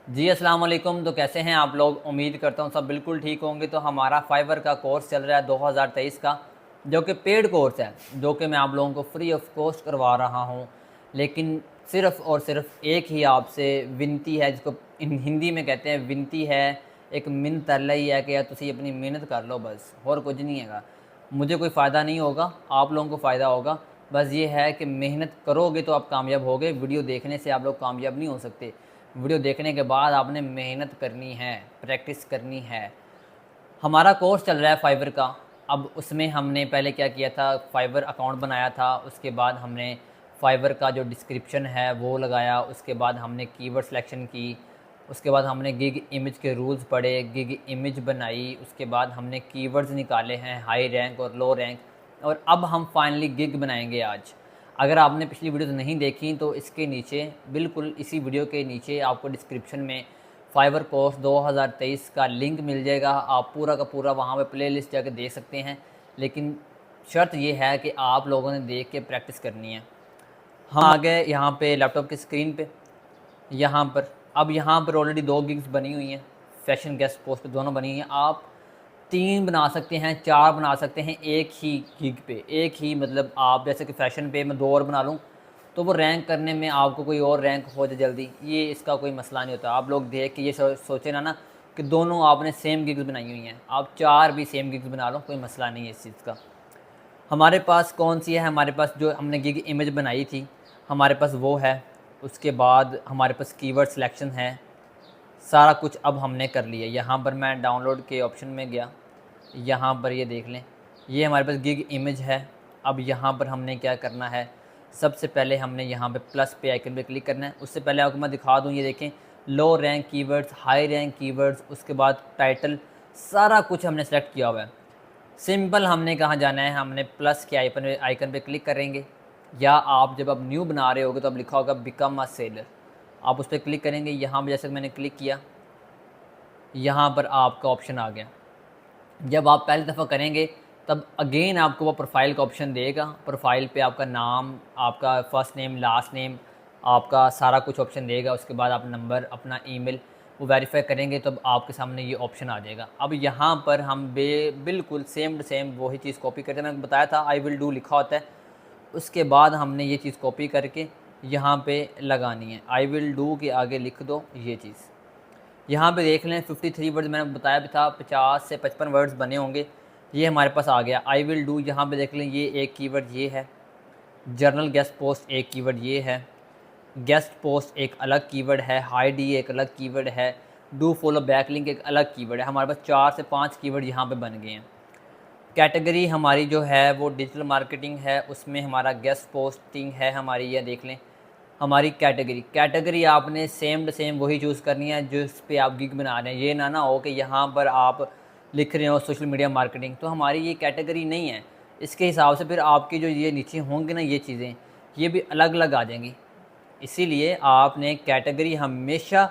जी अस्सलाम वालेकुम। तो कैसे हैं आप लोग? उम्मीद करता हूँ सब बिल्कुल ठीक होंगे। तो हमारा फाइवर का कोर्स चल रहा है 2023 का, जो कि पेड कोर्स है, जो कि मैं आप लोगों को फ्री ऑफ कॉस्ट करवा रहा हूँ। लेकिन सिर्फ़ और सिर्फ एक ही आपसे विनती है, जिसको हिंदी में कहते हैं विनती है, एक मिन्नत ही है कि यार तुसी अपनी मेहनत कर लो, बस और कुछ नहीं हैगा। मुझे कोई फ़ायदा नहीं होगा, आप लोगों को फ़ायदा होगा। बस ये है कि मेहनत करोगे तो आप कामयाब होगे। वीडियो देखने से आप लोग कामयाब नहीं हो सकते। वीडियो देखने के बाद आपने मेहनत करनी है, प्रैक्टिस करनी है। हमारा कोर्स चल रहा है फाइवर का। अब उसमें हमने पहले क्या किया था, फाइवर अकाउंट बनाया था। उसके बाद हमने फाइवर का जो डिस्क्रिप्शन है वो लगाया। उसके बाद हमने कीवर्ड सिलेक्शन की। उसके बाद हमने गिग इमेज के रूल्स पढ़े, गिग इमेज बनाई। उसके बाद हमने कीवर्ड्स निकाले हैं, हाई रैंक और लो रैंक। और अब हम फाइनली गिग बनाएंगे आज। अगर आपने पिछली वीडियोस नहीं देखी तो इसके नीचे, बिल्कुल इसी वीडियो के नीचे आपको डिस्क्रिप्शन में फाइवर कोर्स 2023 का लिंक मिल जाएगा। आप पूरा का पूरा वहाँ पे प्लेलिस्ट जाके देख सकते हैं। लेकिन शर्त ये है कि आप लोगों ने देख के प्रैक्टिस करनी है। हम आ गए यहाँ पे लैपटॉप की स्क्रीन पे। यहाँ पर अब यहाँ पर ऑलरेडी 2 गिग्स बनी हुई हैं, फैशन गेस्ट पोस्ट पे दोनों बनी हुई हैं। आप 3 बना सकते हैं, 4 बना सकते हैं एक ही गिग पे। एक ही मतलब आप जैसे कि फ़ैशन पे मैं 2 और बना लूँ तो वो रैंक करने में आपको कोई और रैंक हो जाए जल्दी, ये इसका कोई मसला नहीं होता। आप लोग देख के ये सोचें ना कि दोनों आपने सेम गिग्स बनाई हुई हैं। आप 4 भी सेम गिग्स बना लो, कोई मसला नहीं है इस चीज़ का। हमारे पास कौन सी है? हमारे पास जो हमने गिग इमेज बनाई थी, हमारे पास वो है। उसके बाद हमारे पास कीवर्ड सिलेक्शन है, सारा कुछ अब हमने कर लिया। यहाँ पर मैं डाउनलोड के ऑप्शन में गया, यहाँ पर ये देख लें, ये हमारे पास गिग इमेज है। अब यहाँ पर हमने क्या करना है, सबसे पहले हमने यहाँ पे प्लस पे आइकन पे क्लिक करना है। उससे पहले आपको मैं दिखा दूँ, ये देखें, लो rank keywords, high rank keywords, उसके बाद टाइटल, सारा कुछ हमने सेलेक्ट किया हुआ है। सिंपल हमने कहाँ जाना है, हमने प्लस के आइकन पे क्लिक करेंगे। या आप जब अब न्यू बना रहे होगे तो अब लिखा होगा बिकम अ सेलर, आप उस पर क्लिक करेंगे। यहाँ पर जैसे मैंने क्लिक किया, यहाँ पर आपका ऑप्शन आ गया। जब आप पहली दफ़ा करेंगे तब अगेन आपको वो प्रोफाइल का ऑप्शन देगा। प्रोफाइल पे आपका नाम, आपका फ़र्स्ट नेम, लास्ट नेम, आपका सारा कुछ ऑप्शन देगा। उसके बाद आप नंबर, अपना ईमेल वो वेरीफाई करेंगे तब आपके सामने ये ऑप्शन आ जाएगा। अब यहाँ पर हम बिल्कुल सेम टू सेम वही चीज़ कॉपी करते हैं। मैंने बताया था आई विल डू लिखा होता है। उसके बाद हमने ये चीज़ कॉपी करके यहाँ पे लगानी है। आई विल डू के आगे लिख दो ये चीज़। यहाँ पे देख लें 53 वर्ड्स मैंने बताया भी था, 50 से 55 वर्ड्स बने होंगे। ये हमारे पास आ गया आई विल डू। यहाँ पे देख लें, ये एक कीवर्ड ये है। जर्नल गेस्ट पोस्ट एक कीवर्ड ये है। गेस्ट पोस्ट एक अलग कीवर्ड है। हाई डी एक अलग कीवर्ड है। डू फॉलो बैकलिंक एक अलग कीवर्ड है। हमारे पास 4 से 5 कीवर्ड यहाँ पे बन गए हैं। कैटेगरी हमारी जो है वो डिजिटल मार्केटिंग है, उसमें हमारा गेस्ट पोस्टिंग है हमारी। ये देख लें हमारी कैटेगरी आपने सेम टू सेम वही चूज़ करनी है जिस पे आप गिग बना रहे हैं। ये ना हो कि यहाँ पर आप लिख रहे हो सोशल मीडिया मार्केटिंग, तो हमारी ये कैटेगरी नहीं है। इसके हिसाब से फिर आपकी जो ये नीचे होंगी ना ये चीज़ें, ये भी अलग अलग आ जाएंगी। इसीलिए आपने कैटेगरी हमेशा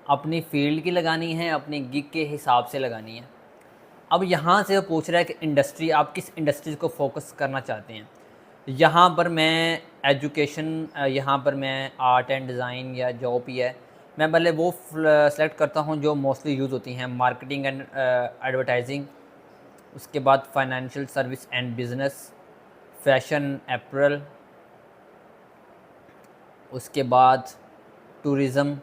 अपनी फील्ड की लगानी है, अपनी गिग के हिसाब से लगानी है। अब यहाँ से वो पूछ रहा है कि इंडस्ट्री, आप किस इंडस्ट्री को फोकस करना चाहते हैं। यहाँ पर मैं एजुकेशन, यहाँ पर मैं आर्ट एंड डिज़ाइन या जॉब ही है, मैं पहले वो सेलेक्ट करता हूँ जो मोस्टली यूज़ होती हैं। मार्केटिंग एंड एडवर्टाइजिंग, उसके बाद financial service and business, fashion apparel, उसके बाद टूरिज़म,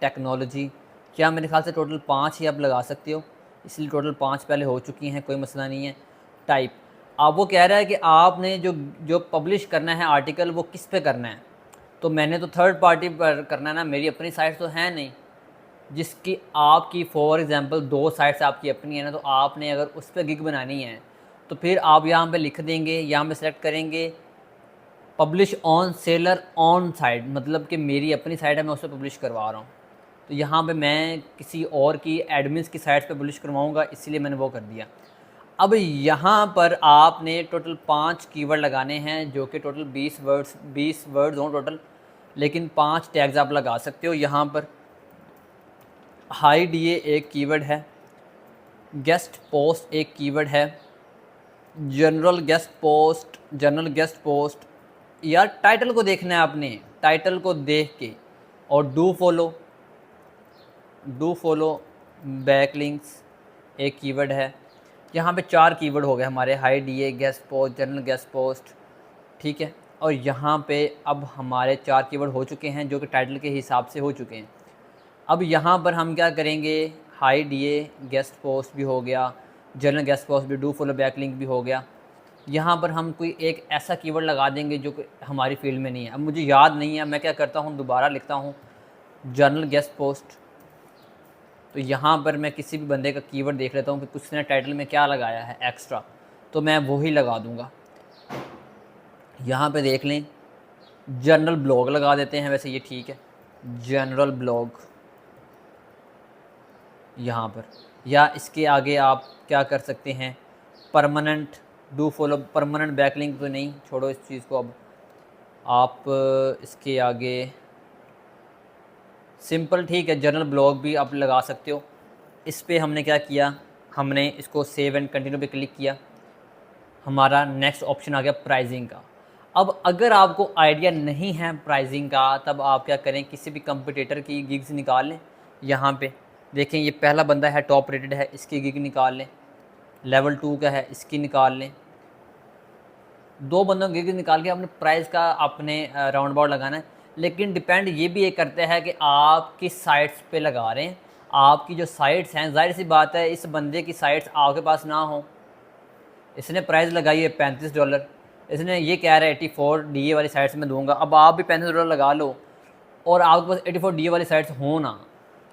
टेक्नोलॉजी। क्या मेरे ख्याल से टोटल 5 ही आप लगा सकते हो, इसलिए टोटल 5 पहले हो चुकी हैं, कोई मसला नहीं है। टाइप, अब वो कह रहा है कि आपने जो जो पब्लिश करना है आर्टिकल वो किस पे करना है। तो मैंने तो थर्ड पार्टी पर करना है ना, मेरी अपनी साइट तो है नहीं। जिसकी आपकी फॉर एग्ज़ाम्पल 2 साइट्स आपकी अपनी है ना, तो आपने अगर उस पर गिग बनानी है तो फिर आप यहाँ पे लिख देंगे, यहाँ पे सेलेक्ट करेंगे publish on seller on site, मतलब कि मेरी अपनी साइट है, मैं उस पर पब्लिश करवा रहा हूँ। तो यहाँ पे मैं किसी और की एडमिन्स की साइट पे पब्लिश करवाऊँगा, इसीलिए मैंने वो कर दिया। अब यहाँ पर आपने टोटल 5 कीवर्ड लगाने हैं, जो कि टोटल 20 वर्ड्स हों टोटल, लेकिन 5 टैग्स आप लगा सकते हो। यहाँ पर हाई डीए एक कीवर्ड है, गेस्ट पोस्ट एक कीवर्ड है, जनरल गेस्ट पोस्ट। यार टाइटल को देखना है आपने, टाइटल को देख के, और do follow, do follow, backlinks एक कीवर्ड है। यहाँ पे 4 कीवर्ड हो गए हमारे, high DA, guest post, general guest post, ठीक है। और यहाँ पे अब हमारे 4 कीवर्ड हो चुके हैं जो कि टाइटल के हिसाब से हो चुके हैं। अब यहाँ पर हम क्या करेंगे, हाई डीए गेस्ट पोस्ट भी हो गया, जनरल गेस्ट पोस्ट भी, डू फॉलो बैकलिंक भी हो गया। यहाँ पर हम कोई एक ऐसा कीवर्ड लगा देंगे जो कि हमारी फील्ड में नहीं है। अब मुझे याद नहीं है, मैं क्या करता हूँ, दोबारा लिखता हूँ जनरल गेस्ट पोस्ट। तो यहाँ पर मैं किसी भी बंदे का कीवर्ड देख लेता हूँ कि उसने टाइटल में क्या लगाया है एक्स्ट्रा, तो मैं वही लगा दूँगा। यहाँ पे देख लें, जनरल ब्लॉग लगा देते हैं, वैसे ये ठीक है, जनरल ब्लॉग यहाँ पर। या इसके आगे आप क्या कर सकते हैं, permanent do follow, permanent backlink तो नहीं, छोड़ो इस चीज़ को। अब आप इसके आगे सिंपल, ठीक है, जनरल ब्लॉग भी आप लगा सकते हो। इस पे हमने क्या किया, हमने इसको सेव एंड कंटिन्यू पे क्लिक किया, हमारा नेक्स्ट ऑप्शन आ गया प्राइसिंग का। अब अगर आपको आइडिया नहीं है प्राइसिंग का, तब आप क्या करें, किसी भी कंपटीटर की गिग्स निकाल लें। यहाँ पे देखें, ये पहला बंदा है, टॉप रेटेड है, इसकी गिग निकाल लें। लेवल 2 का है, इसकी निकाल लें। 2 बंदों की गिग निकाल के अपने प्राइस का आपने राउंड अबाउट लगाना है। लेकिन डिपेंड ये भी एक करता है कि आप किस साइट्स पे लगा रहे हैं। आपकी जो साइट्स हैं, जाहिर सी बात है इस बंदे की साइट्स आपके पास ना हो। इसने प्राइस लगाई है $35, इसने ये कह रहा है 84 डीए वाली साइट्स में दूंगा। अब आप भी $35 लगा लो और आपके पास 84 डीए वाली साइट्स हो ना,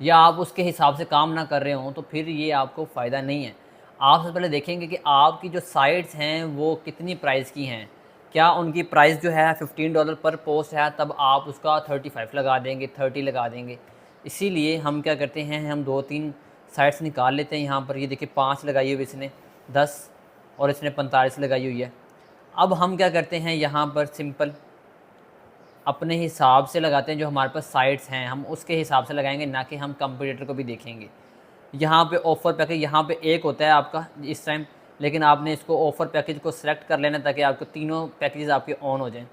या आप उसके हिसाब से काम ना कर रहे हो, तो फिर ये आपको फ़ायदा नहीं है। आप सबसे पहले देखेंगे कि आपकी जो साइट्स हैं वो कितनी प्राइस की हैं। क्या उनकी प्राइस जो है $15 पर पोस्ट है, तब आप उसका 35 लगा देंगे, 30 लगा देंगे। इसीलिए हम क्या करते हैं, हम 2-3 साइट्स निकाल लेते हैं। यहाँ पर ये देखिए 5 लगाई हुई इसने, 10 और इसने 45 लगाई हुई है। अब हम क्या करते हैं, यहाँ पर सिंपल अपने हिसाब से लगाते हैं। जो हमारे पास साइट्स हैं हम उसके हिसाब से लगाएंगे, ना कि हम कंपटीटर को भी देखेंगे। यहाँ पे ऑफ़र पैकेज यहाँ पे एक होता है आपका इस टाइम, लेकिन आपने इसको ऑफ़र पैकेज को सिलेक्ट कर लेना ताकि आपको तीनों पैकेजेस आपके ऑन हो जाएं।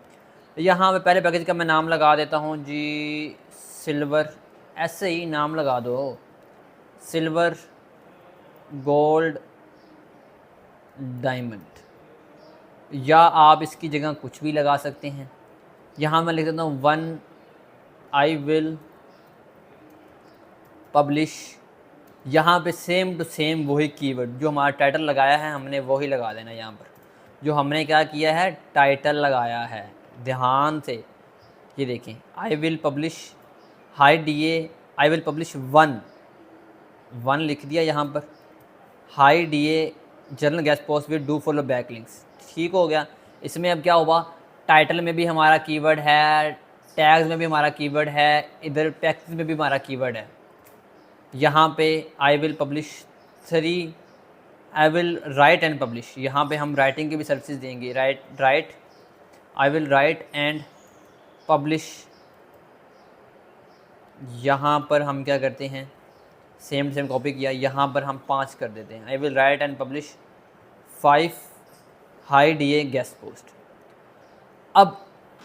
यहाँ पे पहले पैकेज का मैं नाम लगा देता हूँ जी, सिल्वर, ऐसे ही नाम लगा दो, सिल्वर, गोल्ड, डायमंड, या आप इसकी जगह कुछ भी लगा सकते हैं। यहाँ मैं लिख देता हूँ 1 आई विल पब्लिश। यहाँ पे सेम टू सेम वही कीवर्ड जो हमारा टाइटल लगाया है हमने वही लगा देना। यहाँ पर जो हमने क्या किया है, टाइटल लगाया है, ध्यान से ये देखें, I will publish high DA, I will publish 1 लिख दिया। यहाँ पर high DA general guest post with do follow backlinks, ठीक हो गया। इसमें अब क्या हुआ, टाइटल में भी हमारा कीवर्ड है, टैग्स में भी हमारा कीवर्ड है, इधर पैकेज में भी हमारा कीवर्ड है। यहाँ पे I will publish 3, I will write and publish, यहाँ पे हम राइटिंग की भी सर्विसेज देंगे, right, I will write and publish. यहाँ पर हम क्या करते हैं, सेम कॉपी किया, यहाँ पर हम 5 कर देते हैं, I will write and publish 5 high DA guest post. अब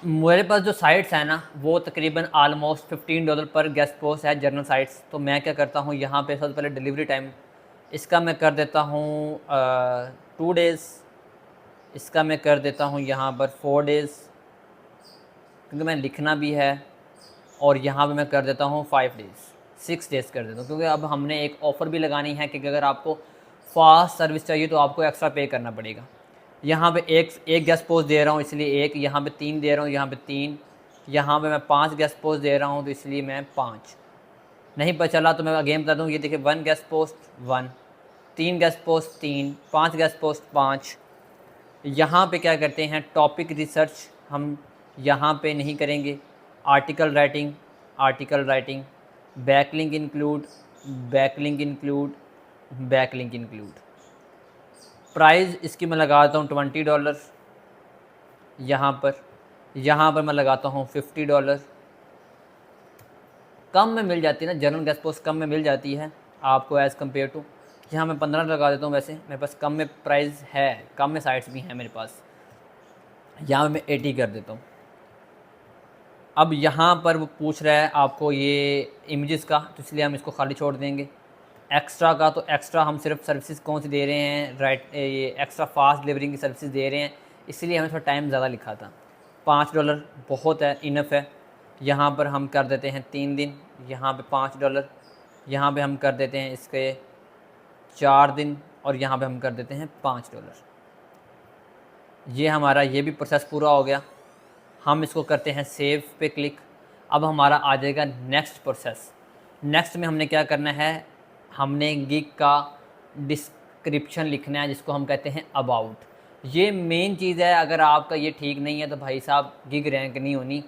मेरे पास जो साइट्स हैं ना वो तकरीबन आलमोस्ट $15 पर गेस्ट पोस्ट है, जनरल साइट्स। तो मैं क्या करता हूँ, यहाँ पे सबसे पहले डिलीवरी टाइम इसका मैं कर देता हूँ 2 डेज़, इसका मैं कर देता हूँ यहाँ पर 4 डेज़, क्योंकि मैं लिखना भी है। और यहाँ पे मैं कर देता हूँ 5 डेज़, 6 डेज़ कर देता हूँ, क्योंकि अब हमने एक ऑफ़र भी लगानी है कि अगर आपको फास्ट सर्विस चाहिए तो आपको एक्स्ट्रा पे करना पड़ेगा। यहाँ पे एक गेस्ट पोस्ट दे रहा हूँ इसलिए 1, यहाँ पे 3 दे रहा हूँ, यहाँ पे 3, यहाँ पे मैं 5 गेस्ट पोस्ट दे रहा हूँ तो इसलिए मैं 5। नहीं पता चला तो मैं अगेन बता दूँ, ये देखिए 1 guest post 1, 3 guest post 3, 5 guest post 5। यहाँ पे क्या करते हैं, टॉपिक रिसर्च हम यहाँ पे नहीं करेंगे, article writing, backlink include, price इसकी मैं लगाता हूँ $20। यहाँ पर मैं लगाता हूँ $50। कम में मिल जाती है ना, जनरल गेस्ट पोस्ट कम में मिल जाती है आपको एज़ कम्पेयर टू। यहाँ मैं 15 लगा देता हूँ, वैसे मेरे पास कम में प्राइस है, कम में साइट्स भी हैं मेरे पास। यहाँ मैं 80 कर देता हूँ। अब यहाँ पर वो पूछ रहा है आपको ये इमेजेस का, तो इसलिए हम इसको खाली छोड़ देंगे। एक्स्ट्रा का तो एक्स्ट्रा हम सिर्फ सर्विसेज कौन सी दे रहे हैं, राइट, ये एक्स्ट्रा फास्ट डिलीवरिंग की सर्विसेज दे रहे हैं, इसलिए हमें थोड़ा टाइम ज़्यादा लिखा था। $5 बहुत है, इनफ है। यहाँ पर हम कर देते हैं 3 दिन, यहाँ पे $5, यहाँ पे हम कर देते हैं इसके 4 दिन, और यहाँ पे हम कर देते हैं $5। ये हमारा ये भी प्रोसेस पूरा हो गया। हम इसको करते हैं सेव पे क्लिक। अब हमारा आ जाएगा नेक्स्ट प्रोसेस। नेक्स्ट में हमने क्या करना है, हमने गिग का डिस्क्रिप्शन लिखना है, जिसको हम कहते हैं अबाउट। ये मेन चीज़ है, अगर आपका ये ठीक नहीं है तो भाई साहब गिग रैंक नहीं होनी।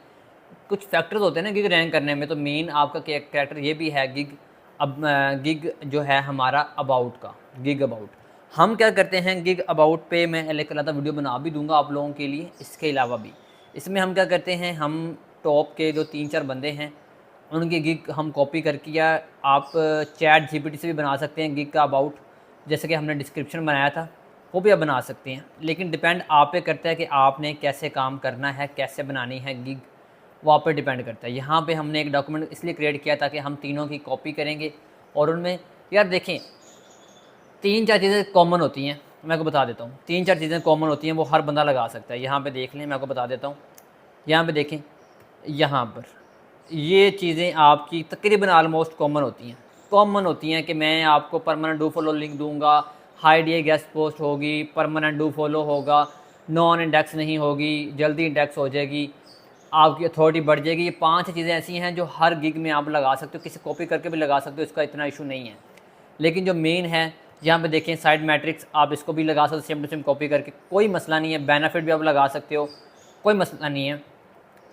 कुछ फैक्टर्स होते हैं ना गिग रैंक करने में, तो मेन आपका कैरेक्टर ये भी है गिग। अब गिग जो है हमारा अबाउट का, गिग अबाउट हम क्या करते हैं, गिग अबाउट पे मैं एक अलग वीडियो बना भी दूंगा आप लोगों के लिए। इसके अलावा भी इसमें हम क्या करते हैं, हम टॉप के जो 3-4 बंदे हैं उनकी गिग हम कॉपी करके, या आप चैट जीपीटी से भी बना सकते हैं गिग का अबाउट, जैसे कि हमने डिस्क्रिप्शन बनाया था वो भी आप बना सकते हैं। लेकिन डिपेंड आप पे करता है कि आपने कैसे काम करना है, कैसे बनानी है गिग, वो आप पे डिपेंड करता है। यहाँ पे हमने एक डॉक्यूमेंट इसलिए क्रिएट किया था कि हम तीनों की कॉपी करेंगे, और उनमें यार देखें 3-4 चीज़ें कॉमन होती हैं। मैं आपको बता देता हूँ 3-4 चीज़ें कॉमन होती हैं, वो हर बंदा लगा सकता है। यहाँ पे देख लें, मैं आपको बता देता हूँ। यहाँ पे देखें, यहाँ पर ये चीज़ें आपकी तकरीबन आलमोस्ट कॉमन होती हैं कि मैं आपको परमानेंट डू फॉलो लिंक दूंगा, हाइड ये गेस्ट पोस्ट होगी, परमानेंट डू फॉलो होगा, नॉन इंडेक्स नहीं होगी, जल्दी इंडेक्स हो जाएगी, आपकी अथॉरिटी बढ़ जाएगी। ये 5 चीज़ें ऐसी हैं जो हर गिग में आप लगा सकते हो, किसी कॉपी करके भी लगा सकते हो, इसका इतना इशू नहीं है। लेकिन जो मेन है, यहाँ पे देखें साइड मैट्रिक्स, आप इसको भी लगा सकते हो सेम टू सेम कॉपी करके, कोई मसला नहीं है। बेनिफिट भी आप लगा सकते हो, कोई मसला नहीं है।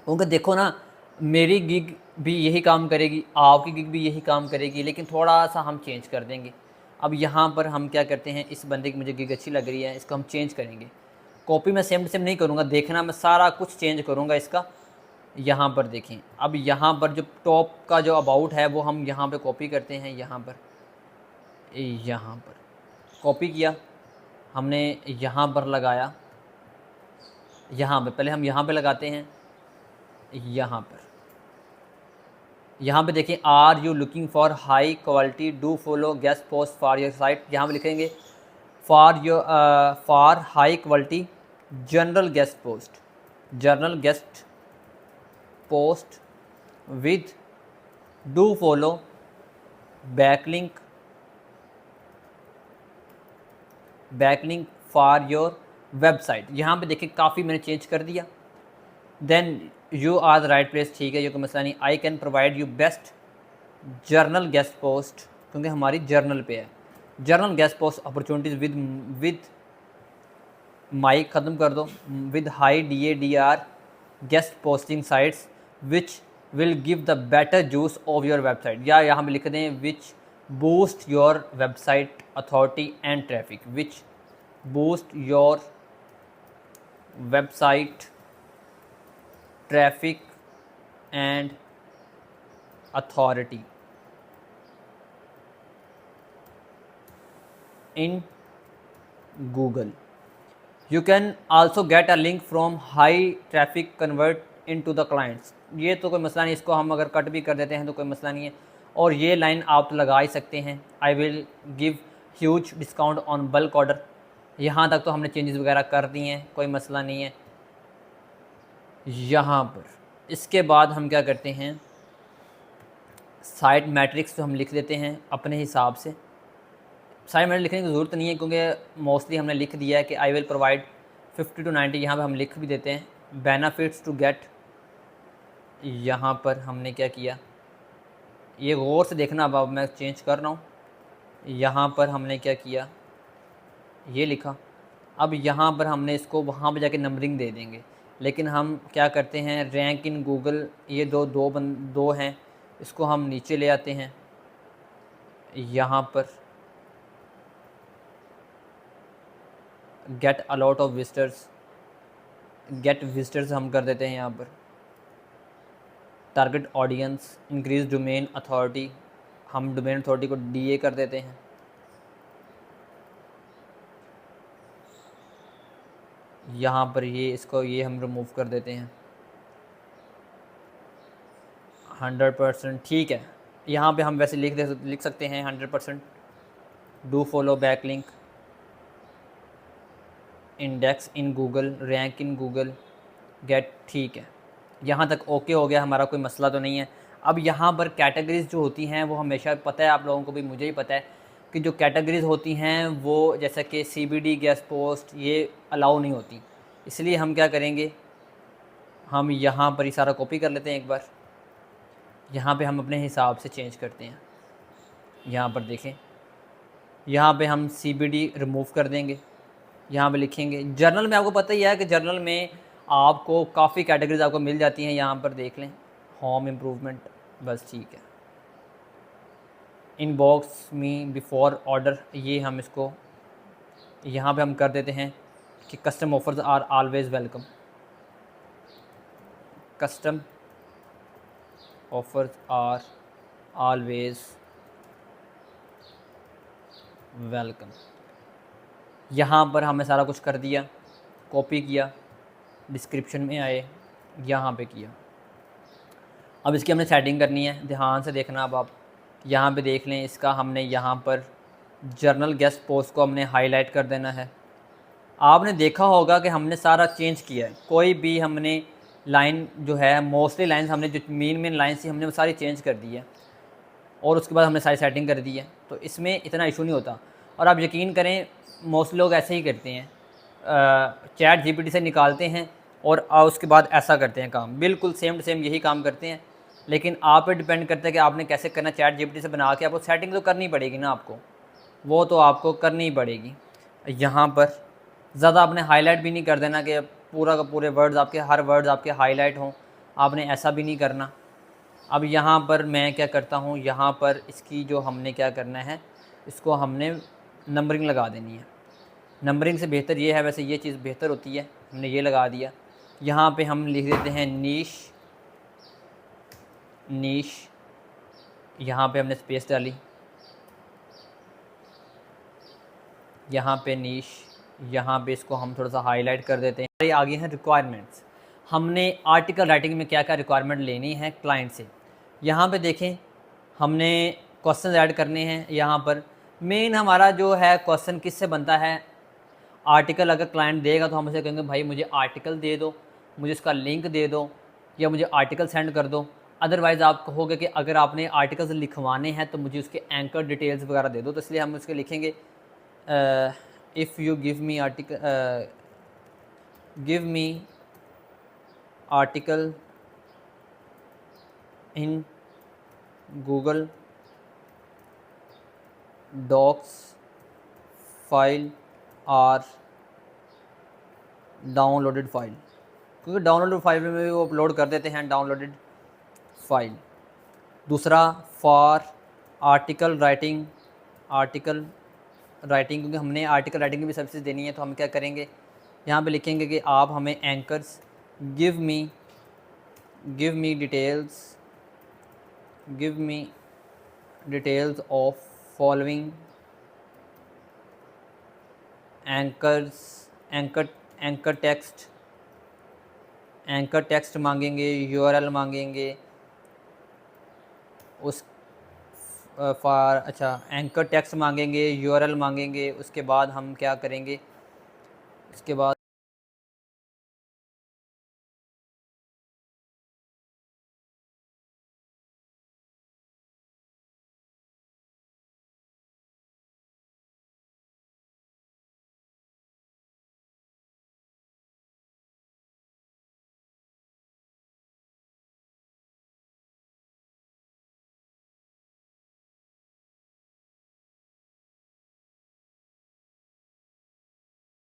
क्योंकि देखो ना, मेरी गिग भी यही काम करेगी, आपकी गिग भी यही काम करेगी, लेकिन थोड़ा सा हम चेंज कर देंगे। अब यहाँ पर हम क्या करते हैं, इस बंदे की मुझे गिग अच्छी लग रही है, इसको हम चेंज करेंगे। कॉपी मैं सेम टू सेम नहीं करूँगा, देखना मैं सारा कुछ चेंज करूँगा इसका। यहाँ पर देखें, अब यहाँ पर जो टॉप का जो अबाउट है वो हम यहाँ पे कॉपी करते हैं। यहाँ पर कॉपी किया हमने, यहाँ पर लगाया, यहाँ पे पहले हम यहाँ पे लगाते हैं। यहाँ पे देखें, are you looking for high quality do follow guest post for your site. यहाँ पे लिखेंगे for high quality general guest post with do follow backlink for your website. यहाँ पे देखिए काफ़ी मैंने चेंज कर दिया। Then you are the right place, ठीक है, ये कोई मसला नहीं। I can provide you best journal guest post, क्योंकि हमारी जर्नल पे है, journal guest post opportunities with mic ख़त्म कर दो, with high DADR guest posting sites which will give the better juice of your website, या यहाँ पे लिख दें which boost your website authority and traffic, which boost your website traffic and authority in Google. You can also get a link from high traffic convert into the clients. ये तो कोई मसला नहीं, इसको हम अगर कट भी कर देते हैं तो कोई मसला नहीं है। और ये लाइन आप तो लगा ही सकते हैं, I will give huge discount on bulk order. यहाँ तक तो हमने चेंजेस वगैरह कर दिए हैं, कोई मसला नहीं है। यहाँ पर इसके बाद हम क्या करते हैं, साइट मैट्रिक्स तो हम लिख देते हैं अपने हिसाब से। साइड मैट्रिक्स लिखने की ज़रूरत नहीं है, क्योंकि मोस्टली हमने लिख दिया है कि आई विल प्रोवाइड 50 to 90, यहाँ पे हम लिख भी देते हैं। बेनिफिट्स टू गेट, यहाँ पर हमने क्या किया, ये गौर से देखना, अब मैं चेंज कर रहा हूँ। यहाँ पर हमने क्या किया, ये लिखा। अब यहाँ पर हमने इसको वहाँ पे जाके नंबरिंग दे देंगे, लेकिन हम क्या करते हैं, रैंक इन गूगल, ये दो हैं, इसको हम नीचे ले आते हैं। यहाँ पर get a lot of visitors, get visitors हम कर देते हैं। यहाँ पर target audience, increase domain authority, हम डोमेन अथॉरिटी को DA कर देते हैं। यहाँ पर ये इसको ये हम रिमूव कर देते हैं। 100%, ठीक है। यहाँ पे हम वैसे लिख सकते हैं 100%। Do follow back link, index in Google, rank in Google, get, ठीक है। यहाँ तक ओके हो गया, हमारा कोई मसला तो नहीं है। अब यहाँ पर कैटेगरीज़ जो होती हैं वो हमेशा पता है आप लोगों को भी, मुझे ही पता है कि जो कैटेगरीज़ होती हैं वो जैसा कि CBD, गेस्ट पोस्ट, ये अलाउ नहीं होती। इसलिए हम क्या करेंगे, हम यहाँ पर ही सारा कॉपी कर लेते हैं एक बार। यहाँ पे हम अपने हिसाब से चेंज करते हैं। यहाँ पर देखें, यहाँ पे हम CBD रिमूव कर देंगे। यहाँ पे लिखेंगे जर्नल में, आपको पता ही है कि जर्नल में आपको काफ़ी कैटेगरीज आपको मिल जाती हैं। यहाँ पर देख लें, होम इम्प्रूवमेंट, बस ठीक है। इनबॉक्स मी बिफोर ऑर्डर, ये हम इसको यहाँ पे हम कर देते हैं कि custom offers are always welcome. Custom offers are always welcome. यहाँ पर हमने सारा कुछ कर दिया, कॉपी किया, डिस्क्रिप्शन में आए, यहाँ पे किया। अब इसकी हमने सेटिंग करनी है, ध्यान से देखना। अब आप यहाँ पे देख लें, इसका हमने यहाँ पर जर्नल गेस्ट पोस्ट को हमने हाईलाइट कर देना है। आपने देखा होगा कि हमने सारा चेंज किया है, कोई भी हमने लाइन जो है, मोस्टली लाइन्स हमने जो मेन लाइन्स थी हमने वो सारी चेंज कर दी है और उसके बाद हमने सारी सेटिंग कर दी है, तो इसमें इतना इशू नहीं होता। और आप यकीन करें, मोस्ट लोग ऐसे ही करते हैं, चैट GPT से निकालते हैं और उसके बाद ऐसा करते हैं काम, बिल्कुल सेम टू सेम यही काम करते हैं। लेकिन आप पे डिपेंड करता है कि आपने कैसे करना। चैट GPT से बना के आपको सेटिंग तो करनी पड़ेगी ना, आपको वो तो आपको करनी ही पड़ेगी। यहाँ पर ज़्यादा आपने हाईलाइट भी नहीं कर देना कि पूरा का पूरे वर्ड्स आपके, हर वर्ड्स आपके हाईलाइट हों, आपने ऐसा भी नहीं करना। अब यहाँ पर मैं क्या करता हूँ, यहाँ पर इसकी जो हमने क्या करना है, इसको हमने नंबरिंग लगा देनी है। नंबरिंग से बेहतर ये है, वैसे ये चीज़ बेहतर होती है, हमने ये लगा दिया। यहाँ पे हम लिख देते हैं नीश, यहाँ पे हमने स्पेस डाली, यहाँ पे नीश, यहाँ पे इसको हम थोड़ा सा हाईलाइट कर देते हैं। ये आगे हैं रिक्वायरमेंट्स। हमने आर्टिकल राइटिंग में क्या क्या रिक्वायरमेंट लेनी है क्लाइंट से। यहाँ पे देखें, हमने क्वेश्चन ऐड करने हैं। यहाँ पर मेन हमारा जो है क्वेश्चन किससे बनता है, आर्टिकल अगर क्लाइंट देगा तो हम उसे कहेंगे भाई मुझे आर्टिकल दे दो, मुझे इसका लिंक दे दो, या मुझे आर्टिकल सेंड कर दो। अदरवाइज़ आप कहोगे कि अगर आपने आर्टिकल्स लिखवाने हैं तो मुझे उसके एंकर डिटेल्स वगैरह दे दो, तो इसलिए हम उसके लिखेंगे if you give me article in Google Docs file or downloaded file, क्योंकि डाउनलोडेड फाइल में भी वो अपलोड कर देते हैं डाउनलोडेड फाइल। दूसरा, फॉर आर्टिकल राइटिंग, क्योंकि हमने आर्टिकल राइटिंग की भी सर्विसेज देनी है, तो हम क्या करेंगे, यहाँ पे लिखेंगे कि आप हमें anchors give me details of following anchor text मांगेंगे, URL मांगेंगे, उस एंकर टेक्स्ट मांगेंगे, URL मांगेंगे। उसके बाद हम क्या करेंगे, इसके बाद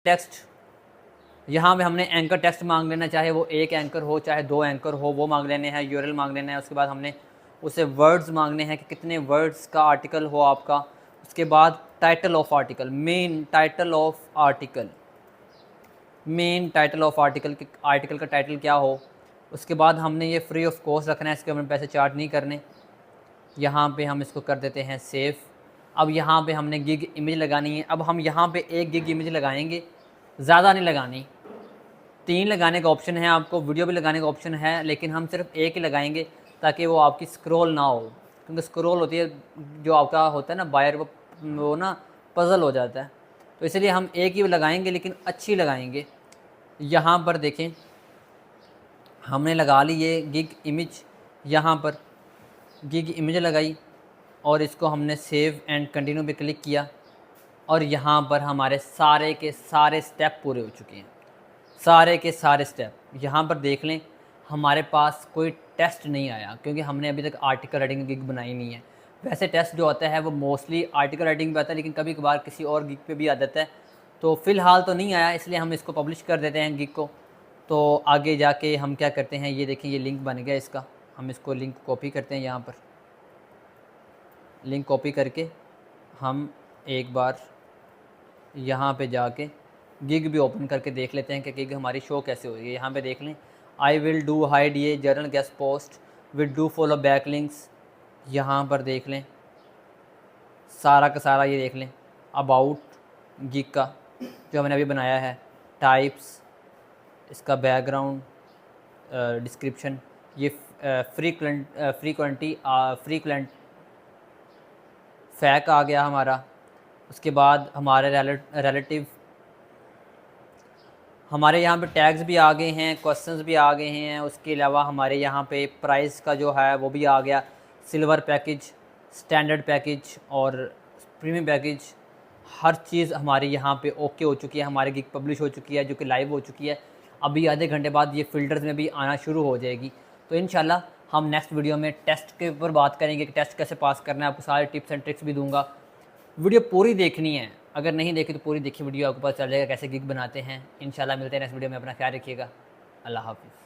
टेक्स्ट, यहाँ पे हमने एंकर टेक्स्ट मांग लेना, चाहे वो एक एंकर हो चाहे दो एंकर हो, वो मांग लेने हैं। URL मांग लेना है। उसके बाद हमने उसे वर्ड्स मांगने हैं कि कितने वर्ड्स का आर्टिकल हो आपका। उसके बाद title of article, main title of article कि आर्टिकल का टाइटल क्या हो। उसके बाद हमने ये फ्री ऑफ कॉस्ट रखना है, इसके हमने पैसे चार्ज नहीं करने। यहाँ पे हम इसको कर देते हैं सेव। अब यहाँ पे हमने गिग इमेज लगानी है। अब हम यहाँ पे 1 गिग इमेज लगाएंगे, ज़्यादा नहीं लगानी। 3 लगाने का ऑप्शन है आपको, वीडियो भी लगाने का ऑप्शन है, लेकिन हम सिर्फ 1 ही लगाएंगे ताकि वो आपकी स्क्रॉल ना हो, क्योंकि स्क्रॉल होती है जो आपका होता है ना बायर, वो ना पज़ल हो जाता है। तो इसलिए हम एक ही लगाएंगे, लेकिन अच्छी लगाएंगे। यहाँ पर देखें, हमने लगा ली ये गिग इमेज, यहाँ पर गिग इमेज लगाई और इसको हमने सेव एंड कंटिन्यू पे क्लिक किया और यहाँ पर हमारे सारे के सारे स्टेप पूरे हो चुके हैं, सारे के सारे स्टेप। यहाँ पर देख लें, हमारे पास कोई टेस्ट नहीं आया क्योंकि हमने अभी तक आर्टिकल राइटिंग गिग बनाई नहीं है। वैसे टेस्ट जो आता है वो मोस्टली आर्टिकल राइटिंग पे आता है, लेकिन कभी कभार किसी और गिग पे भी आ जाता है। तो फ़िलहाल तो नहीं आया, इसलिए हम इसको पब्लिश कर देते हैं गिग को। तो आगे जाके हम क्या करते हैं, ये देखिए ये लिंक बन गया इसका, हम इसको लिंक कॉपी करते हैं। यहाँ पर लिंक कॉपी करके हम एक बार यहाँ पे जाके गिग भी ओपन करके देख लेते हैं कि गिग हमारी शो कैसे हो रही है। यहाँ पे देख लें, आई विल डू हाइड ये journal guest post with do follow back links. यहाँ पर देख लें सारा का सारा, ये देख लें अबाउट गिग का जो हमने अभी बनाया है, टाइप्स, इसका बैकग्राउंड, डिस्क्रिप्शन, ये फ्रीक्वेंट फैक आ गया हमारा। उसके बाद हमारे रिलेटिव, हमारे यहाँ पे टैग्स भी आ गए हैं, क्वेश्चंस भी आ गए हैं। उसके अलावा हमारे यहाँ पे प्राइस का जो है वो भी आ गया, सिल्वर पैकेज, स्टैंडर्ड पैकेज और प्रीमियम पैकेज, हर चीज़ हमारी यहाँ पे ओके हो चुकी है। हमारी गिग पब्लिश हो चुकी है जो कि लाइव हो चुकी है। अभी आधे घंटे बाद ये फ़िल्टर्स में भी आना शुरू हो जाएगी। तो इंशाल्लाह हम नेक्स्ट वीडियो में टेस्ट के ऊपर बात करेंगे कि टेस्ट कैसे पास करना है। आपको सारे टिप्स एंड ट्रिक्स भी दूंगा। वीडियो पूरी देखनी है, अगर नहीं देखी तो पूरी देखी वीडियो, आपको पता चल जाएगा कैसे गिग बनाते हैं। इंशाल्लाह मिलते हैं नेक्स्ट वीडियो में। अपना ख्याल रखिएगा। अल्लाह हाफ़िज़।